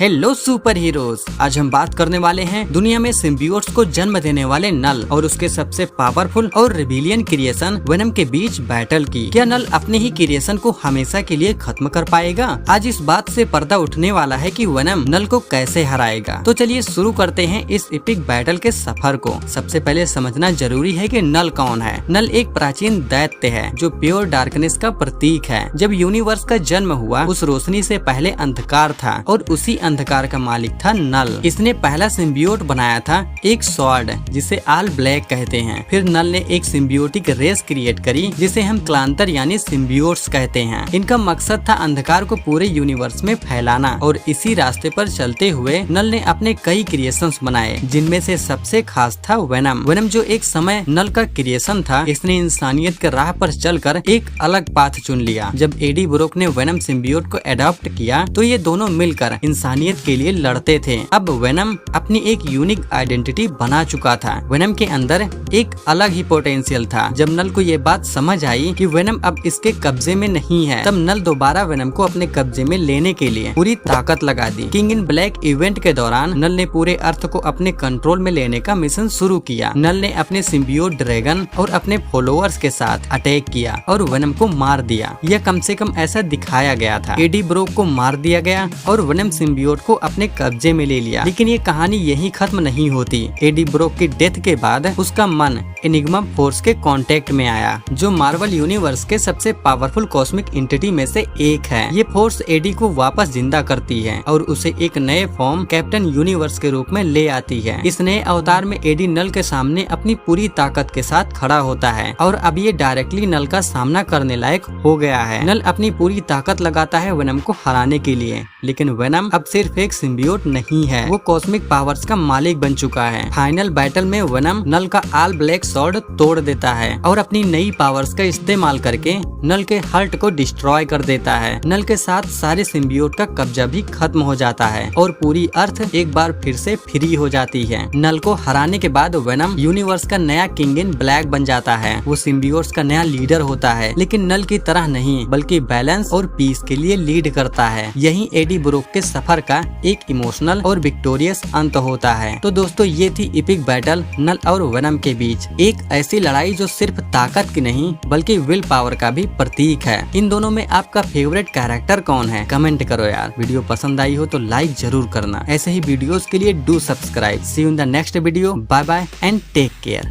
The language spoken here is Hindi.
हेलो सुपर हीरोज, आज हम बात करने वाले हैं दुनिया में सिम्बियोट्स को जन्म देने वाले नल और उसके सबसे पावरफुल और रिबिलियन क्रिएशन वेनम के बीच बैटल की। क्या नल अपने ही क्रिएशन को हमेशा के लिए खत्म कर पाएगा? आज इस बात से पर्दा उठने वाला है कि वेनम नल को कैसे हराएगा। तो चलिए शुरू करते हैं इस एपिक बैटल के सफर को। सबसे पहले समझना जरूरी है कि नल कौन है। नल एक प्राचीन दैत्य है जो प्योर डार्कनेस का प्रतीक है। जब यूनिवर्स का जन्म हुआ उस रोशनी से पहले अंधकार था और उसी अंधकार का मालिक था नल। इसने पहला सिम्बियोट बनाया था, एक स्वॉर्ड जिसे ऑल ब्लैक कहते हैं। फिर नल ने एक सिम्बियोटिक रेस क्रिएट करी जिसे हम क्लांतर यानी सिम्बियोट्स कहते हैं। इनका मकसद था अंधकार को पूरे यूनिवर्स में फैलाना और इसी रास्ते पर चलते हुए नल ने अपने कई क्रिएशंस बनाए, जिनमें से सबसे खास था वेनम। वेनम जो एक समय नल का क्रिएशन था, इसने इंसानियत के राह पर चलकर एक अलग पाथ चुन लिया। जब एडी ब्रोक ने वेनम सिम्बियोट को अडॉप्ट किया तो ये दोनों मिलकर इंसानियत के लिए लड़ते थे। अब वेनम अपनी एक यूनिक आइडेंटिटी बना चुका था। वेनम के अंदर एक अलग ही पोटेंशियल था। जब नल को ये बात समझ आई कि वेनम अब इसके कब्जे में नहीं है, तब नल दोबारा वेनम को अपने कब्जे में लेने के लिए पूरी ताकत लगा दी। किंग इन ब्लैक इवेंट के दौरान नल ने पूरे अर्थ को अपने कंट्रोल में लेने का मिशन शुरू किया। नल ने अपने सिम्बियोट ड्रैगन और अपने फॉलोअर्स के साथ अटैक किया और वेनम को मार दिया। यह कम से कम ऐसा दिखाया गया था। एडी ब्रोक को मार दिया गया और वेनम सिम्बियोट को अपने कब्जे में ले लिया। लेकिन ये कहानी यहीं खत्म नहीं होती। एडी ब्रोक की डेथ के बाद उसका मन एनिग्मा फोर्स के कांटेक्ट में आया, जो मार्वल यूनिवर्स के सबसे पावरफुल कॉस्मिक एंटिटी में से एक है। ये फोर्स एडी को वापस जिंदा करती है और उसे एक नए फॉर्म कैप्टन यूनिवर्स के रूप में ले आती है। इस नए अवतार में एडी नल के सामने अपनी पूरी ताकत के साथ खड़ा होता है और अब ये डायरेक्टली नल का सामना करने लायक हो गया है। नल अपनी पूरी ताकत लगाता है वेनम को हराने के लिए, लेकिन वेनम अब सिर्फ एक सिम्बियोट नहीं है, वो कॉस्मिक पावर्स का मालिक बन चुका है। फाइनल बैटल में वेनम नल का ऑल ब्लैक स्वॉर्ड तोड़ देता है और अपनी नई पावर्स का इस्तेमाल करके नल के हर्ट को डिस्ट्रॉय कर देता है। नल के साथ सारे सिम्बियोट का कब्जा भी खत्म हो जाता है और पूरी अर्थ एक बार फिर से फ्री हो जाती है। नल को हराने के बाद वेनम यूनिवर्स का नया किंग इन ब्लैक बन जाता है। वो सिम्बियोट्स का नया लीडर होता है, लेकिन नल की तरह नहीं, बल्कि बैलेंस और पीस के लिए लीड करता है। यही एडी ब्रोक के सफर का एक इमोशनल और विक्टोरियस अंत होता है। तो दोस्तों, ये थी एपिक बैटल नल और वेनम के बीच। एक ऐसी लड़ाई जो सिर्फ ताकत की नहीं बल्कि विल पावर का भी प्रतीक है। इन दोनों में आपका फेवरेट कैरेक्टर कौन है? कमेंट करो यार। वीडियो पसंद आई हो तो लाइक जरूर करना। ऐसे ही वीडियोस के लिए do subscribe. See you in the next video. Bye bye and take care.